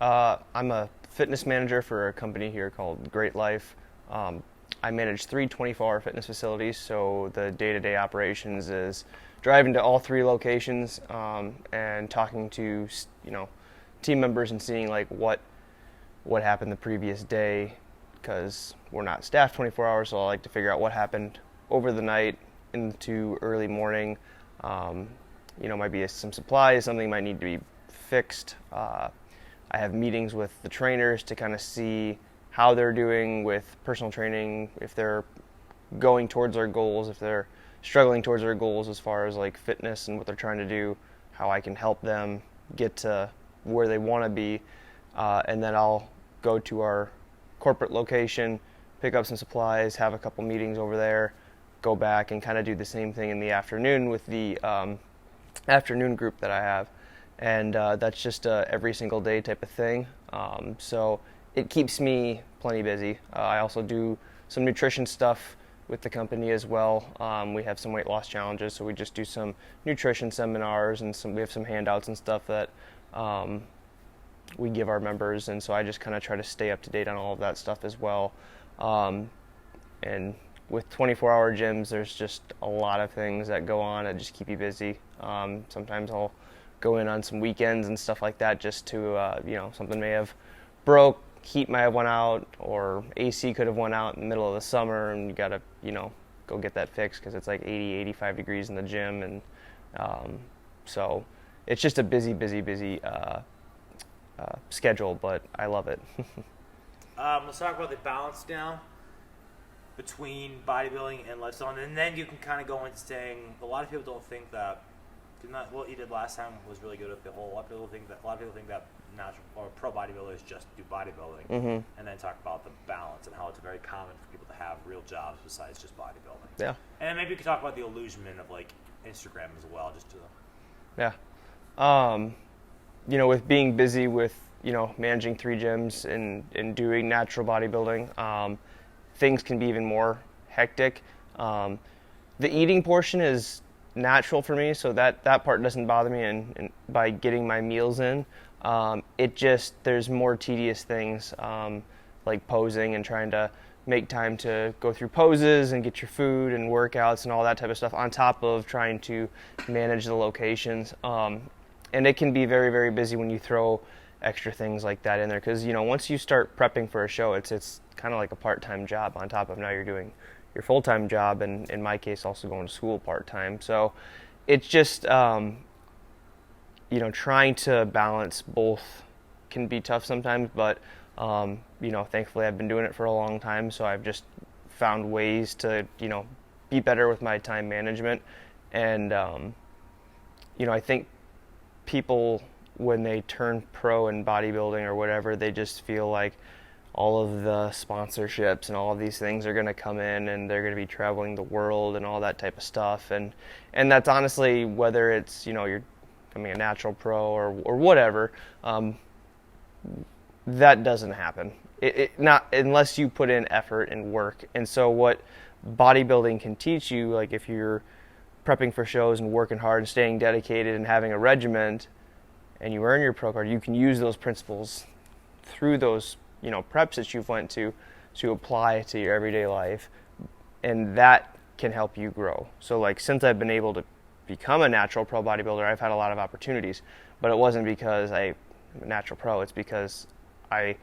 I'm a fitness manager for a company here called Great Life. I manage three 24-hour fitness facilities, so the day-to-day operations is driving to all three locations and talking to team members and seeing like what happened the previous day, because we're not staffed 24 hours, so I like to figure out what happened over the night into early morning. Might be some supplies, something might need to be fixed. I have meetings with the trainers to kind of see how they're doing with personal training, if they're going towards their goals, if they're struggling towards their goals as far as like fitness and what they're trying to do, how I can help them get to where they want to be. And then I'll go to our corporate location, pick up some supplies, have a couple meetings over there, go back and kind of do the same thing in the afternoon with the afternoon group that I have. And that's just a every single day type of thing. So it keeps me plenty busy. I also do some nutrition stuff with the company as well. We have some weight loss challenges, so we just do some nutrition seminars, and we have some handouts and stuff that we give our members, and so I just kind of try to stay up to date on all of that stuff as well. And with 24-hour gyms, there's just a lot of things that go on that just keep you busy. Sometimes I'll go in on some weekends and stuff like that just to, something may have broke, heat might have went out, or AC could have went out in the middle of the summer, and you got to, go get that fixed because it's like 80, 85 degrees in the gym. And so it's just a busy schedule, but I love it. Let's talk about the balance now between bodybuilding and lifestyle, and then you can kind of go into saying a lot of people don't think that what you did last time was really good with the whole. A lot of people think that natural or pro bodybuilders just do bodybuilding, and then talk about the balance and how it's very common for people to have real jobs besides just bodybuilding. Yeah. And then maybe you could talk about the illusion of like Instagram as well, just to. Yeah. With being busy with managing three gyms and doing natural bodybuilding, things can be even more hectic. The eating portion is natural for me, so that part doesn't bother me, and by getting my meals in, there's more tedious things like posing and trying to make time to go through poses and get your food and workouts and all that type of stuff on top of trying to manage the locations. And it can be very, very busy when you throw extra things like that in there, because once you start prepping for a show, it's kind of like a part-time job on top of now you're doing your full-time job, and in my case also going to school part-time. So it's just trying to balance both can be tough sometimes, but thankfully I've been doing it for a long time, so I've just found ways to be better with my time management. And I think people, when they turn pro in bodybuilding or whatever, they just feel like all of the sponsorships and all of these things are going to come in, and they're going to be traveling the world and all that type of stuff. And that's honestly, whether it's, you're becoming a natural pro or whatever, that doesn't happen. It not unless you put in effort and work. And so what bodybuilding can teach you, like if you're prepping for shows and working hard and staying dedicated and having a regiment, and you earn your pro card, you can use those principles through those preps that you've went to apply to your everyday life, and that can help you grow. So like, since I've been able to become a natural pro bodybuilder, I've had a lot of opportunities, but it wasn't because I'm a natural pro, it's because I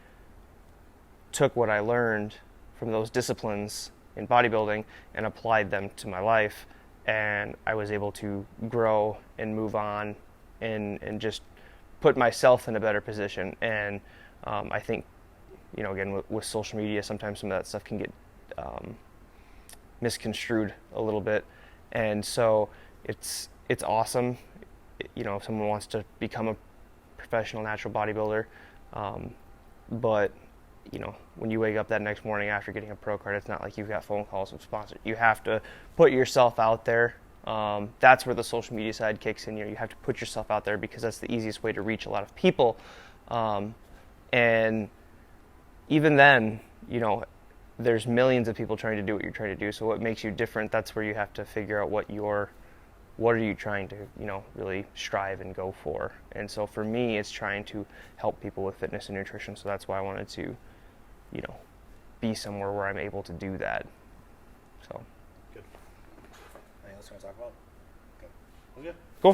took what I learned from those disciplines in bodybuilding and applied them to my life, and I was able to grow and move on and just put myself in a better position. And I think again, with social media, sometimes some of that stuff can get misconstrued a little bit. And so it's awesome, if someone wants to become a professional natural bodybuilder. But, when you wake up that next morning after getting a pro card, it's not like you've got phone calls with sponsors. You have to put yourself out there. That's where the social media side kicks in. You have to put yourself out there, because that's the easiest way to reach a lot of people. And even then, there's millions of people trying to do what you're trying to do. So what makes you different, that's where you have to figure out what your what are you trying to, really strive and go for? And so for me, it's trying to help people with fitness and nutrition. So that's why I wanted to, be somewhere where I'm able to do that. So. Good. Anything else you want to talk about? Okay. Well, good. Cool.